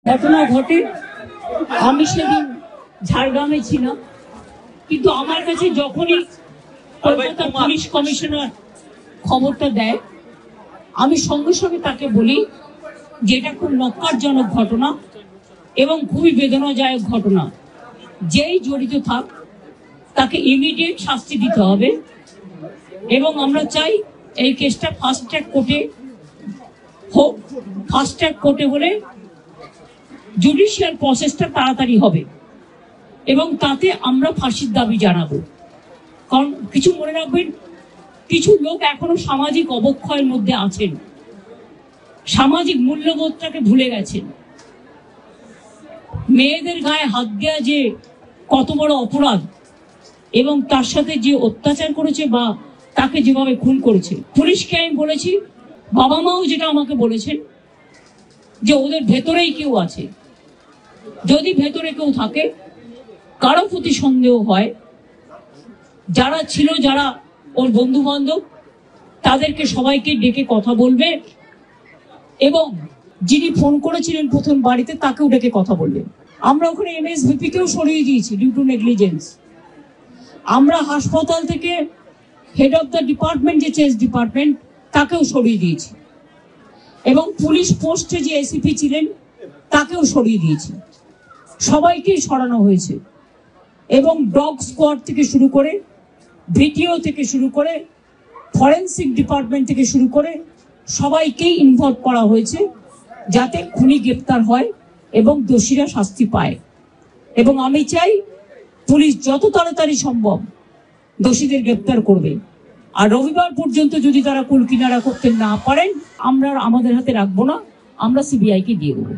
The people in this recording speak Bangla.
ঘটনা ঘটে। আমি সেদিন ঝাড়গ্রামে ছিলাম, কিন্তু আমার কাছে যখনই কলকাতা পুলিশ কমিশনার খবরটা দেয়, আমি সঙ্গে সঙ্গে তাকে বলি যে এটা খুব নক্কারজনক ঘটনা এবং খুবই বেদনাদায়ক ঘটনা। যেই জড়িত থাক তাকে ইমিডিয়েট শাস্তি দিতে হবে এবং আমরা চাই এই কেসটা ফাস্ট ট্র্যাক কোর্টে হোক। ফাস্ট ট্র্যাক কোর্টে হলে জুডিশিয়াল প্রসেসটা তাড়াতাড়ি হবে এবং তাতে আমরা ফাঁসির দাবি জানাবো। কারণ কিছু মনে রাখবেন, কিছু লোক এখনো সামাজিক অবক্ষয়ের মধ্যে আছেন, সামাজিক মূল্যবোধটাকে ভুলে গেছেন। মেয়েদের গায়ে হাত দেওয়া যে কত বড় অপরাধ এবং তার সাথে যে অত্যাচার করেছে বা তাকে যেভাবে খুন করেছে, পুলিশকে আমি বলেছি, বাবা মাও যেটা আমাকে বলেছেন যে ওদের ভেতরেই কেউ আছে। যদি ভেতরে কেউ থাকে, কারো প্রতি সন্দেহ হয়, যারা ছিল, যারা ওর বন্ধু বান্ধব, তাদেরকে সবাইকে ডেকে কথা বলবে এবং যিনি ফোন করেছিলেন প্রথম বাড়িতে তাকেও ডেকে কথা বলবেন। আমরা ওখানে এমএসভিপি কেও সরিয়ে দিয়েছি ডিউ টু নেগলিজেন্স। আমরা হাসপাতাল থেকে হেড অফ দ্য ডিপার্টমেন্ট, যে চেস ডিপার্টমেন্ট, তাকেও সরিয়ে দিয়েছি এবং পুলিশ পোস্টে যে এসিপি ছিলেন তাকেও সরিয়ে দিয়েছি। সবাইকেই সরানো হয়েছে এবং ডগ স্কোয়াড থেকে শুরু করে, ভিডিও থেকে শুরু করে, ফরেন্সিক ডিপার্টমেন্ট থেকে শুরু করে সবাইকেই ইনভলভ করা হয়েছে যাতে খুনি গ্রেপ্তার হয় এবং দোষীরা শাস্তি পায়। এবং আমি চাই পুলিশ যত তাড়াতাড়ি সম্ভব দোষীদের গ্রেপ্তার করবে। আর রবিবার পর্যন্ত যদি তারা কুল কিনারা করতে না পারেন, আমরা আমাদের হাতে রাখবো না, আমরা সিবিআইকে দিয়ে দেবো।